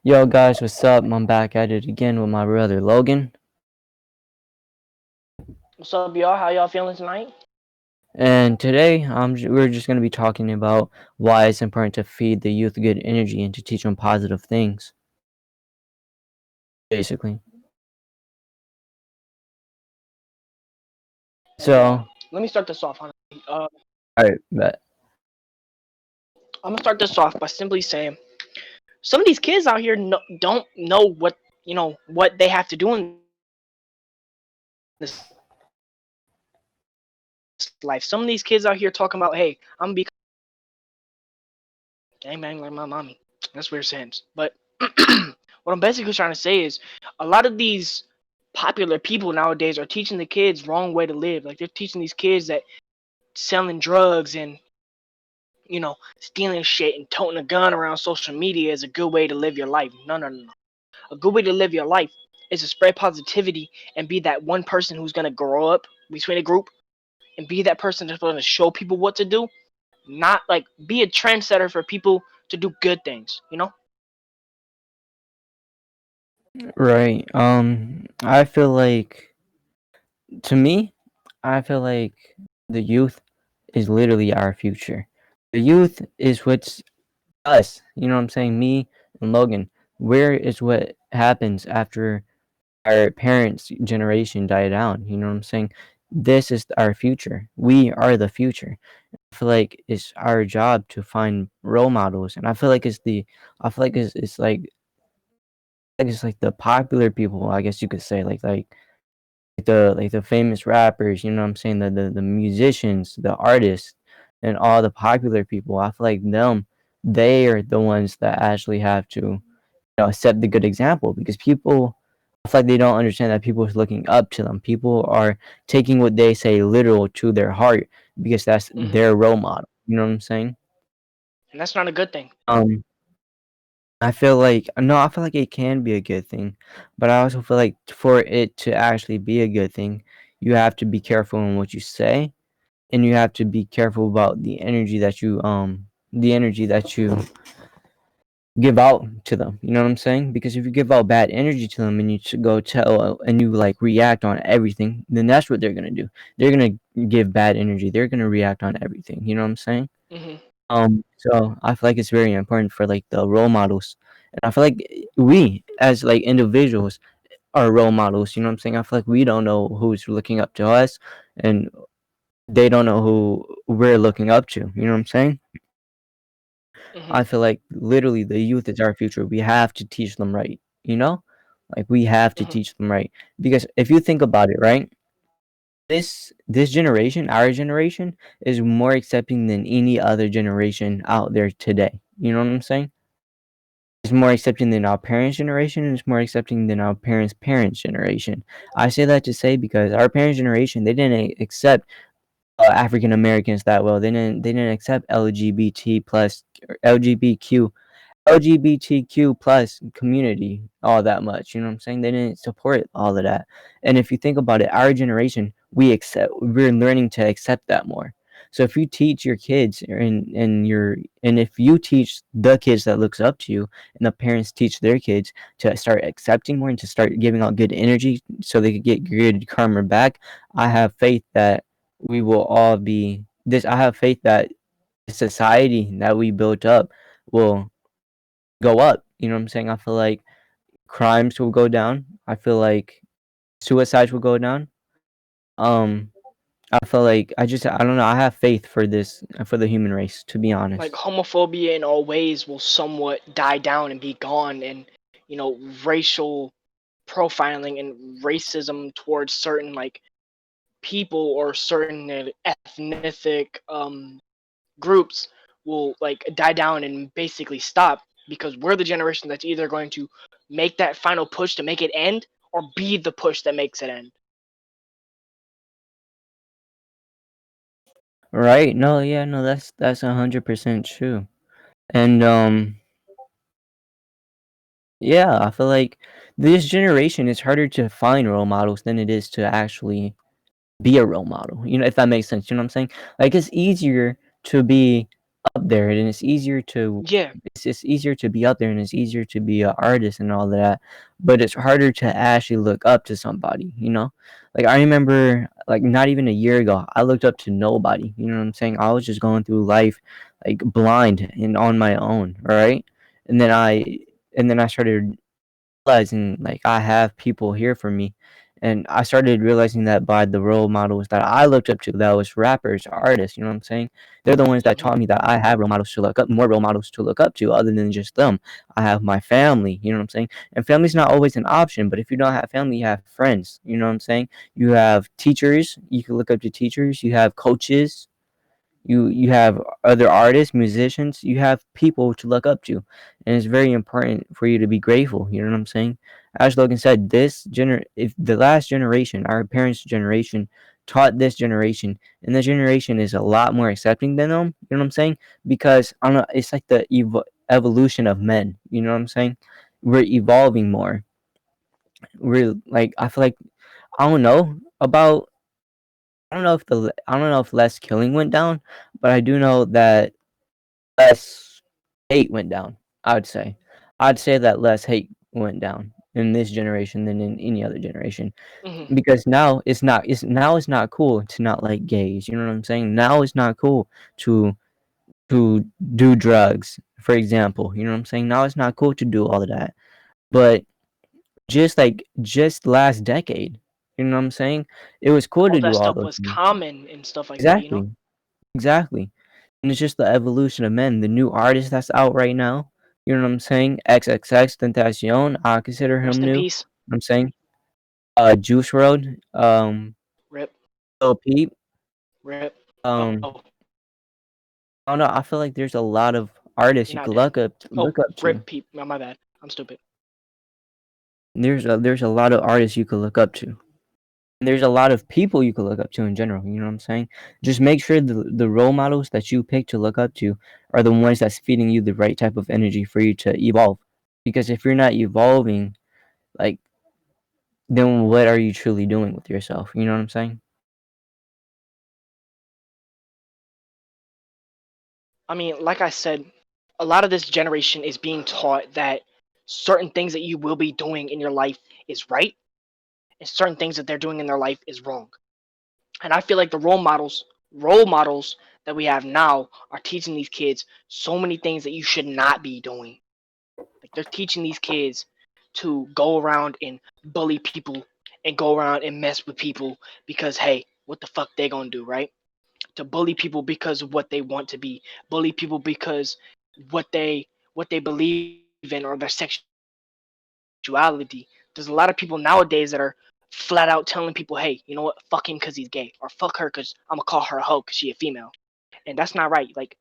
Yo guys, what's up? I'm back at it again with my brother Logan. What's up, y'all? How y'all feeling tonight? And today we're just going to be talking about why it's important to feed the youth good energy and to teach them positive things, basically. Yeah. So, Let me start this off, honey. alright, bet. I'm gonna start this off by simply saying some of these kids out here don't know what they have to do in this life. Some of these kids out here talking about, "Hey, I'm gonna become a millionaire," and they don't know what that means. Gang bang like my mommy. That's weird sense. But what I'm basically trying to say is a lot of these popular people nowadays are teaching the kids wrong way to live. Like they're teaching these kids that selling drugs and stealing shit and toting a gun around social media is a good way to live your life. No, no, no, no. A good way to live your life is to spread positivity and be that one person who's gonna grow up between a group and be that person that's gonna show people what to do. Not like be a trendsetter for people to do good things. Right. I feel like to me, I feel like the youth is literally our future. The youth is what's us, you know what I'm saying? Me and Logan. Where is what happens after our parents' generation die down. You know what I'm saying? This is our future. We are the future. I feel like it's our job to find role models, and I feel like it's like the popular people. I guess you could say like the famous rappers. You know what I'm saying? The musicians, the artists, and all the popular people. I feel like they are the ones that actually have to set the good example because people I feel like they don't understand that people is looking up to them. People are taking what they say literal to their heart because that's Hmm. their role model. You know what I'm saying? And that's not a good thing. Um, I feel like no, I feel like it can be a good thing, but I also feel like for it to actually be a good thing, you have to be careful in what you say, and you have to be careful about the energy that you give out to them. You know what I'm saying? Because if you give out bad energy to them and you go tell and you like react on everything, then that's what they're gonna do. They're gonna give bad energy. They're gonna react on everything. You know what I'm saying? Hmm. So I feel like it's very important for like the role models, and I feel like we as like individuals are role models. You know what I'm saying? I feel like we don't know who's looking up to us, and they don't know who we're looking up to. You know what I'm saying? Hmm. I feel like literally the youth is our future. We have to teach them right, you know? Like we have to Hmm. teach them right. Because if you think about it, right? This generation, our generation, is more accepting than any other generation out there today. You know what I'm saying? It's more accepting than our parents' generation and it's more accepting than our parents' generation. I say that to say because our parents' generation, they didn't accept African Americans that well. They didn't accept LGBT plus or LGBTQ plus community all that much. You know what I'm saying? They didn't support all of that. And if you think about it, our generation, we're learning to accept that more. So if you teach your kids and if you teach the kids that looks up to you and the parents teach their kids to start accepting more and to start giving out good energy so they could get good karma back, I have faith that we will all be this I have faith that the society that we built up will go up. You know what I'm saying? I feel like crimes will go down. I feel like suicides will go down. Um, I feel like I don't know. I have faith for this for the human race. To be Like honest, homophobia in all ways will somewhat die down and be gone, and racial profiling and racism towards certain like people or certain ethnic groups will like die down and basically stop because we're the generation that's either going to make that final push to make it end or be the push that makes it end. right? No, yeah, no, that's 100% true. And yeah, I feel like this generation is harder to find role models than it is to actually be a role model. You know, if that makes sense. You know what I'm saying? Like it's easier to be up there, and it's easier to Yeah. it's just easier to be up there, and it's easier to be an artist and all that, but it's harder to actually look up to somebody, you know? Like, I remember, like, not even a year ago, I looked up to nobody, you know what I'm saying? I was just going through life, like, blind and on my own, alright? And then I started realizing like I have people here for me. And I started realizing that by the role models that I looked up to, that was rappers, artists, you know what I'm saying? They're the ones that Hmm. taught me that I have role models to look up, more role models to look up to other than just them. I have my family, you know what I'm saying? And family's not always an option, but if you don't have family, you have friends, you know what I'm saying? You have teachers, you can look up to teachers, you have coaches, you have other artists, musicians, you have people to look up to, and it's very important for you to be grateful, you know what I'm saying? As Logan said, if the last generation, our parents generation, taught this generation, and this generation is a lot more accepting than them, you know what I'm saying? Because I don't know, it's like the evolution of men, you know what I'm saying? We're evolving more. We're like, I feel like, I don't know about, I don't know if less killing went down, but I do know that less hate went down. I would say. I'd say that less hate went down in this generation than in any other generation, Hmm. because now it's not cool to not like gays. You know what I'm saying? Now it's not cool to to do drugs, for example. You know what I'm saying? Now it's not cool to do all of that. But just last decade, you know what I'm saying? It was cool All to that do all stuff those was things. common and stuff like that, you know? Exactly. Exactly. And it's just the evolution of men. The new artist that's out right now, you know what I'm saying? Xxxtentacion, I consider Rest him in new. peace. I'm saying, Juice World, Rip. Lil Peep, Rip. Oh, um, I don't know. I feel like there's a lot of artists you're you not could dead. Oh, look up to. rip peep. No, my bad. I'm stupid. There's a lot of artists you could look up to. There's a lot of people you could look up to in general. You know what I'm saying? Just make sure the role models that you pick to look up to are the ones that's feeding you the right type of energy for you to evolve. Because if you're not evolving, like, then what are you truly doing with yourself? You know what I'm saying? I mean, like I said, a lot of this generation is being taught that certain things that you will be doing in your life is right, and certain things that they're doing in their life is wrong. And I feel like the role models that we have now are teaching these kids so many things that you should not be doing. Like they're teaching these kids to go around and bully people and go around and mess with people because hey, what the fuck they gonna do, right? To bully people because of what they want to be, bully people because what they believe in or their sexuality. There's a lot of people nowadays that are flat out telling people, hey, you know what, fuck him because he's gay, or fuck her because I'm gonna call her a hoe because she a female, and that's not right. Like,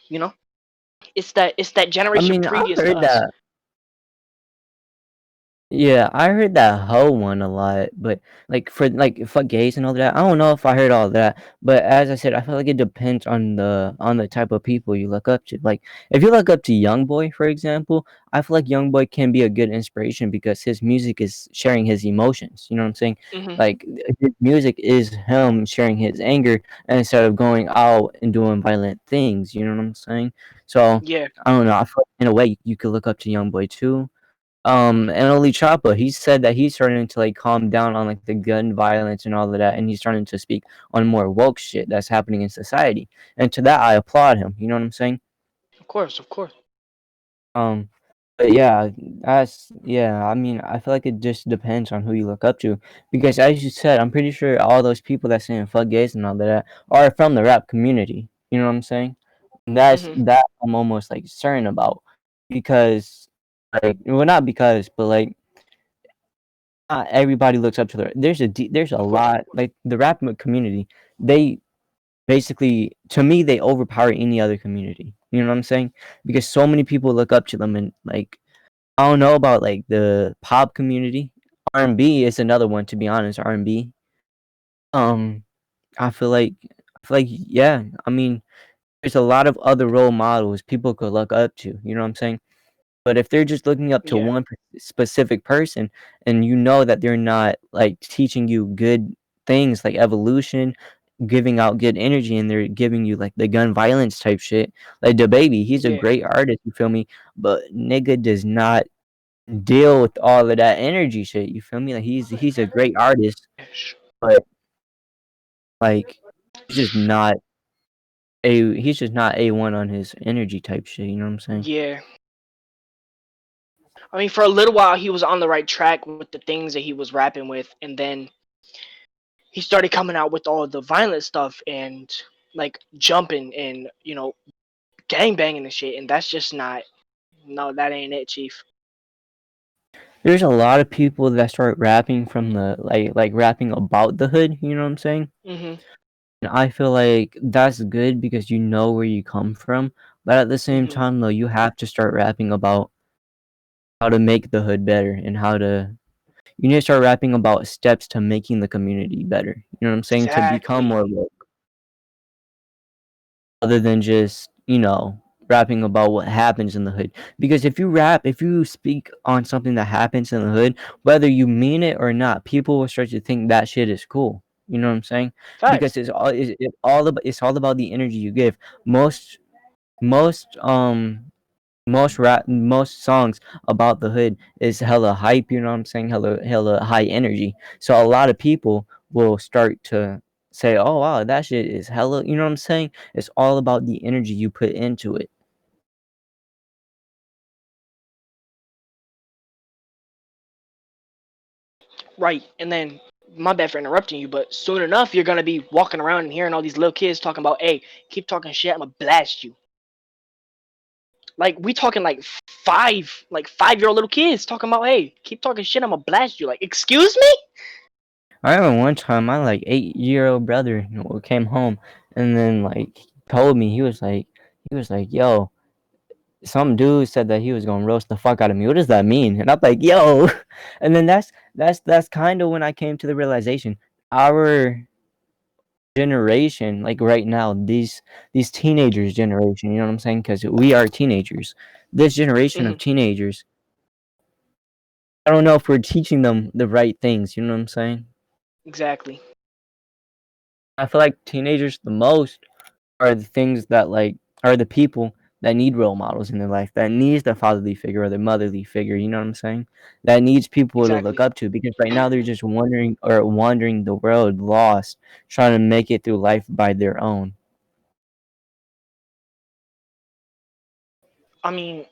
you know, it's that generation I mean, previous I to us. heard that. Yeah, I heard that hoe one a lot, but like for like fuck gays and all that. I don't know if I heard all that, but as I said, I feel like it depends on the type of people you look up to. Like if you look up to YoungBoy, for example, I feel like YoungBoy can be a good inspiration because his music is sharing his emotions. You know what I'm saying? Hmm. Like his music is him sharing his anger instead of going out and doing violent things. You know what I'm saying? So Yeah. I don't know. I feel like in a way you could look up to YoungBoy too. And Oli Chapa, he said that he's starting to like calm down on like the gun violence and all of that, and he's starting to speak on more woke shit that's happening in society. And to that, I applaud him. You know what I'm saying? Of course, of course. Um, but yeah, yeah. I mean, I feel like it just depends on who you look up to, because as you said, I'm pretty sure all those people that saying fuck gays and all that are from the rap community. You know what I'm saying? And Hmm. that I'm almost like certain about, because like, well, not because, but like not everybody looks up to there's a Of course, of lot, course. like the rap community. They basically, to me, they overpower any other community. You know what I'm saying? Because so many people look up to them, and like I don't know about like the pop community. R&B is another one, to be honest. R&B. Um, I feel like yeah. I mean, there's a lot of other role models people could look up to. You know what I'm saying? But if they're just looking up to Yeah. one specific person, and you know that they're not like teaching you good things like evolution, giving out good energy and they're giving you like the gun violence type shit. Like the baby, he's a Yeah. great artist, you feel me? But nigga does not deal with all of that energy shit. You feel me? Like he's a great artist, but like he's just not he's just not A1 on his energy type shit, you know what I'm saying? Yeah. I mean, for a little while, he was on the right track with the things that he was rapping with, and then he started coming out with all the violent stuff and like jumping and gang banging and shit, and that's just not. No, that ain't it, Chief. There's a lot of people that start rapping from the like rapping about the hood, you know what I'm saying? Mhm. And I feel like that's good because you know where you come from, but at the same Mhm. time though, you have to start rapping about how to make the hood better and how to you need to start rapping about steps to making the community better. You know what I'm saying? To become Exactly. more woke, other than just, rapping about what happens in the hood. Because if you speak on something that happens in the hood, whether you mean it or not, people will start to think that shit is cool. You know what I'm saying? Because Facts. it's all about the energy you give. Most most songs about the hood is hella hype, you know what I'm saying? Hella high energy. So a lot of people will start to say, "Oh wow, that shit is hella," you know what I'm saying? It's all about the energy you put into it. Right. And then my bad for interrupting you, but soon enough you're gonna be walking around and hearing all these little kids talking about, "Hey, keep talking shit, I'ma blast you." Like we talking like 5-year-old little kids talking about, "Hey, keep talking shit, I'ma blast you." Like, excuse me? I remember one time my like 8-year-old brother came home and then like told me he was like, "Yo, some dude said that he was gonna roast the fuck out of me. What does that mean?" And I'm like, "Yo," and then that's kind of when I came to the realization our generation, like right now, these teenagers generation, you know what I'm saying? Because we are teenagers. This generation Hmm. of teenagers, I don't know if we're teaching them the right things. You know what I'm saying? Exactly. I feel like teenagers the most are the things that like are the people that need role models in their life, that needs the fatherly figure or the motherly figure, you know what I'm saying? That needs people to look Exactly. up to because right now they're just wandering the world lost, trying to make it through life by their own. I mean,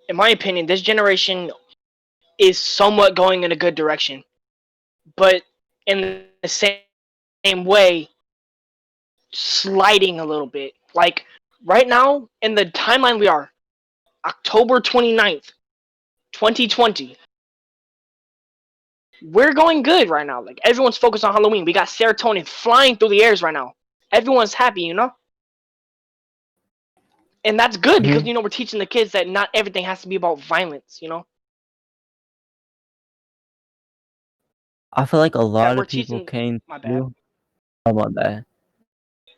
in my opinion, this generation is somewhat going in a good direction, but in the same way, sliding a little bit. Like right now, in the timeline we are, October 29th, 2020, we're going good right now. Like everyone's focused on Halloween. We got serotonin flying through the airs right now. Everyone's happy, and that's good because Hmm. we're teaching the kids that not everything has to be about violence. I feel like a That lot we're of people teaching. came My bad. through. How about that?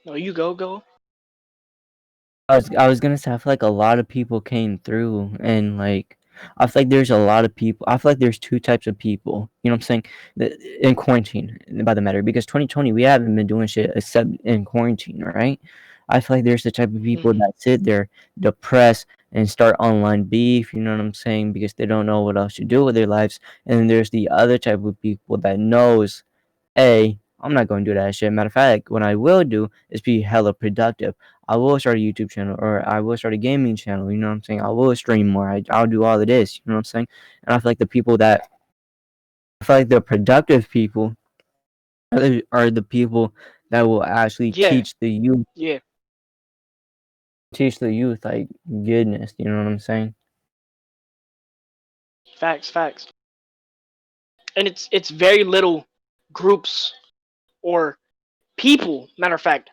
No, you go. I was gonna say I feel like a lot of people came through and like I feel like there's a lot of people I feel like there's two types of people, you know what I'm saying? In quarantine by the matter because 2020 we haven't been doing shit except in quarantine, right? I feel like there's the type of people Hmm. that sit there depressed and start online beef, you know what I'm saying? Because they don't know what else to do with their lives. And then there's the other type of people that knows I'm not going to do that shit. Matter of fact, what I will do is be hella productive. I will start a YouTube channel or I will start a gaming channel. You know what I'm saying? I will stream more. I'll do all of this. You know what I'm saying? And I feel like I feel like the productive people are the people that will actually Yeah, yeah. teach the youth like goodness. You know what I'm saying? Facts. And it's very little groups or people. Matter of fact,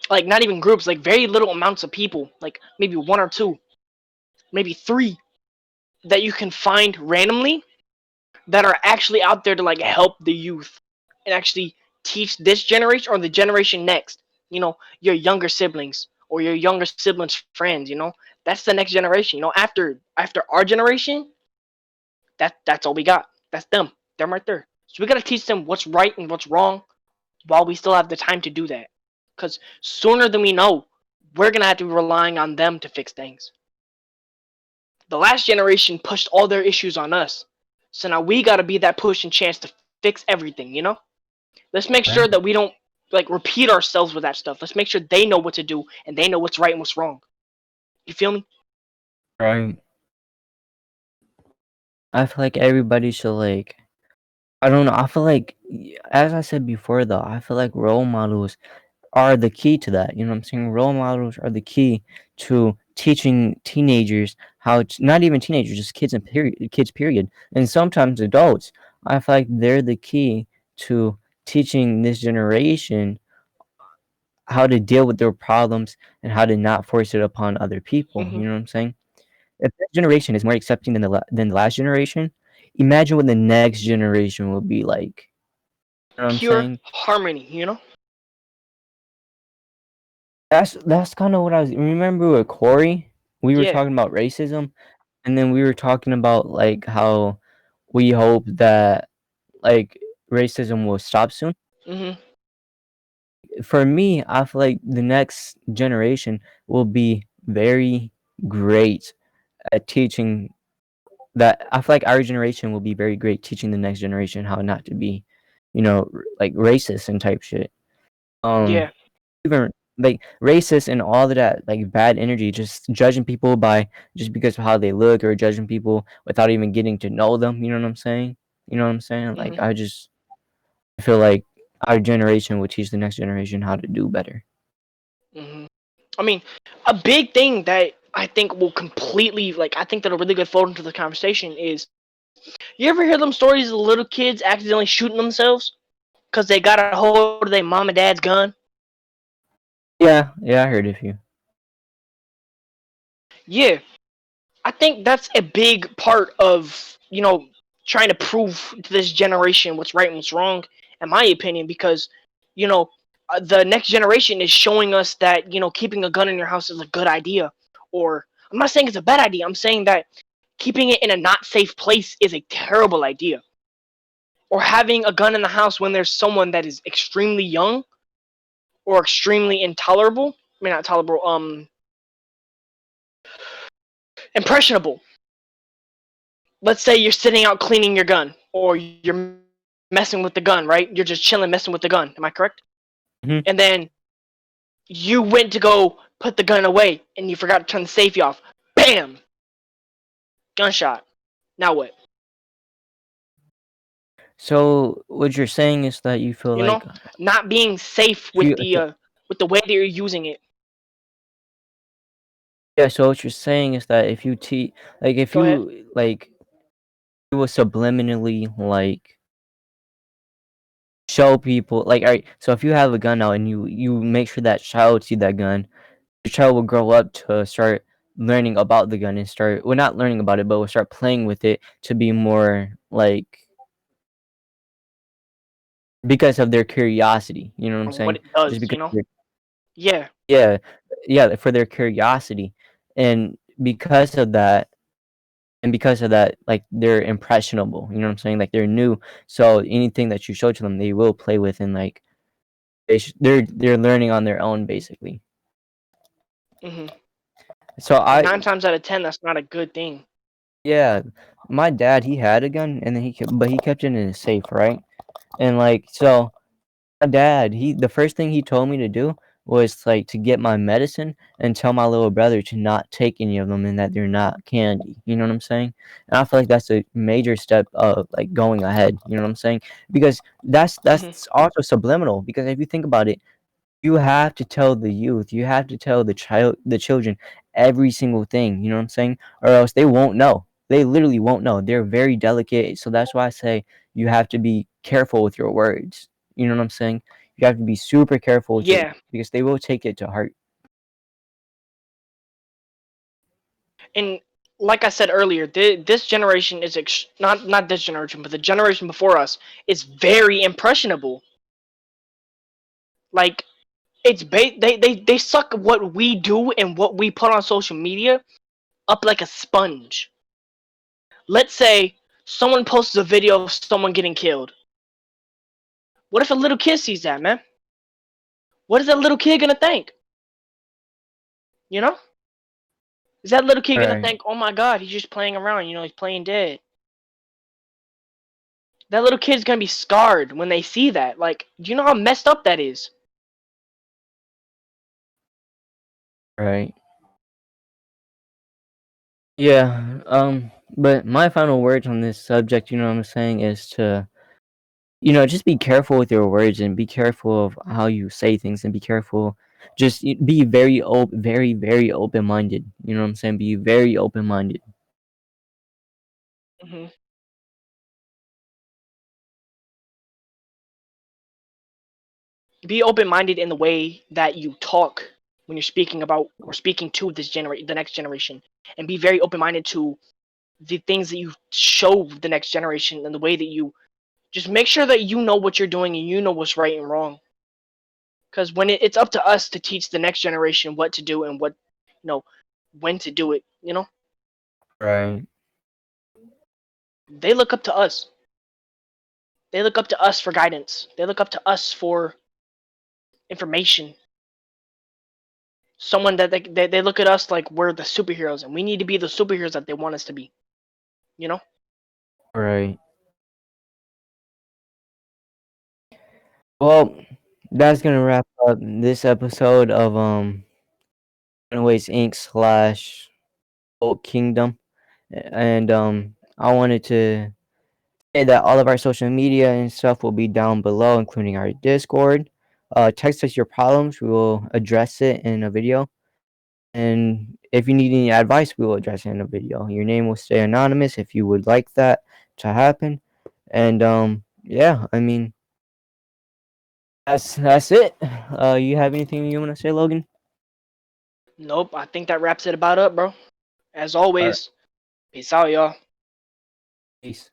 like not even groups. Like very little amounts of people. Like maybe one or two, maybe three that you can find randomly that are actually out there to like help the youth and actually teach this generation or the generation next. Your younger siblings or your younger siblings' friends. That's the next generation. After our generation, that's all we got. That's them. Them right there. So we gotta teach them what's right and what's wrong, while we still have the time to do that. Because sooner than we know, we're going to have to be relying on them to fix things. The last generation pushed all their issues on us. So now we got to be that push and chance to fix everything, you know? Let's make sure Right. that we don't like repeat ourselves with that stuff. Let's make sure they know what to do and they know what's right and what's wrong. You feel me? Right. I feel like everybody should like. I don't know. I feel like, as I said before, though, I feel like role models are the key to that. You know what I'm saying? Role models are the key to teaching teenagers how to, not even teenagers, just kids period, and sometimes adults. I feel like they're the key to teaching this generation how to deal with their problems and how to not force it upon other people. Hmm. You know what I'm saying? If this generation is more accepting than the last generation, imagine what the next generation will be like. You know what I'm Pure saying? harmony, you know? That's kind of what I was. Remember with Corey, we were Yeah. talking about racism, and then we were talking about like how we hope that like racism will stop soon. Hmm. For me, I feel like the next generation will be very great at teaching that. I feel like our generation will be very great teaching the next generation how not to be, like racist and type shit. Um, Yeah. even like racist and all of that like bad energy, just judging people by just because of how they look or judging people without even getting to know them. You know what I'm saying? You know what I'm saying? Like Hmm. I feel like our generation will teach the next generation how to do better. Hmm. I mean, a big thing that I think will completely, like, I think that a really good fold into the conversation is you ever hear them stories of little kids accidentally shooting themselves because they got a hold of their mom and dad's gun? Yeah, yeah, I heard of you. Yeah, I think that's a big part of, trying to prove to this generation what's right and what's wrong, in my opinion, because, you know, the next generation is showing us that, keeping a gun in your house is a good idea. Or, I'm not saying it's a bad idea, I'm saying that keeping it in a not safe place is a terrible idea. Or having a gun in the house when there's someone that is extremely young or extremely intolerable. I mean, not tolerable, impressionable. Let's say you're sitting out cleaning your gun, or you're messing with the gun, right? You're just chilling messing with the gun. Am I correct? Hmm. And then you went to go put the gun away and you forgot to turn the safety off. Bam! Gunshot. Now what? So what you're saying is that you feel You know, like not being safe if you with the way that you're using it. yeah, so what you're saying is that if you like if Go ahead. you like you will subliminally like show people like, all right, so if you have a gun now and you make sure that child see that gun, your child will grow up to start learning about the gun and start, well, not learning about it, but will start playing with it to be more like, because of their curiosity, you know what I'm What saying? it Just does, because Yeah. yeah, yeah, for their curiosity. And because of that, like they're impressionable, you know what I'm saying? Like they're new. So anything that you show to them, they will play with, and like they're learning on their own basically. Hmm. So And I 9 times out of 10, that's not a good thing. yeah, my dad, he had a gun, and then he kept it in his safe, right? And like so my dad, the first thing he told me to do was like to get my medicine and tell my little brother to not take any of them and that they're not candy. You know what I'm saying? And I feel like that's a major step of like going ahead. You know what I'm saying? Because Hmm. that's also subliminal. Because if you think about it, you have to tell the youth, you have to tell the children every single thing, you know what I'm saying? Or else they won't know. They literally won't know. They're very delicate. So that's why I say you have to be careful with your words. You know what I'm saying? You have to be super careful with your, Yeah. because they will take it to heart. And like I said earlier, this generation is not this generation, but the generation before us is very impressionable. Like they suck what we do and what we put on social media up like a sponge. Let's say someone posts a video of someone getting killed. What if a little kid sees that, man? What is that little kid gonna think? You know? Is that little kid gonna Right. think, oh my god, he's just playing around, he's playing dead? That little kid's gonna be scarred when they see that. Like, do you know how messed up that is? Right. Yeah. But my final words on this subject, you know what I'm saying, is to, just be careful with your words and be careful of how you say things and be careful. Just be very open, very, very open minded. You know what I'm saying? Be very open minded. Hmm. Be open-minded in the way that you talk when you're speaking about or speaking to the next generation, and be very open-minded to the things that you show the next generation and the way that you just make sure that you know what you're doing and you know what's right and wrong. Because when it's up to us to teach the next generation what to do and what, you know, when to do it, Right. they look up to us. They look up to us for guidance. They look up to us for information. Someone that they look at us like we're the superheroes, and we need to be the superheroes that they want us to be. You know? Right. Well, that's gonna wrap up this episode of Runaways Inc. slash Old Kingdom. And I wanted to say that all of our social media and stuff will be down below, including our Discord. Text us your problems. We will address it in a video. And if you need any advice, we will address it in a video. Your name will stay anonymous if you would like that to happen. And yeah, I mean that's it. You have anything you want to say, Logan? Nope. I think that wraps it about up, bro. As All right, always, peace out, y'all. peace.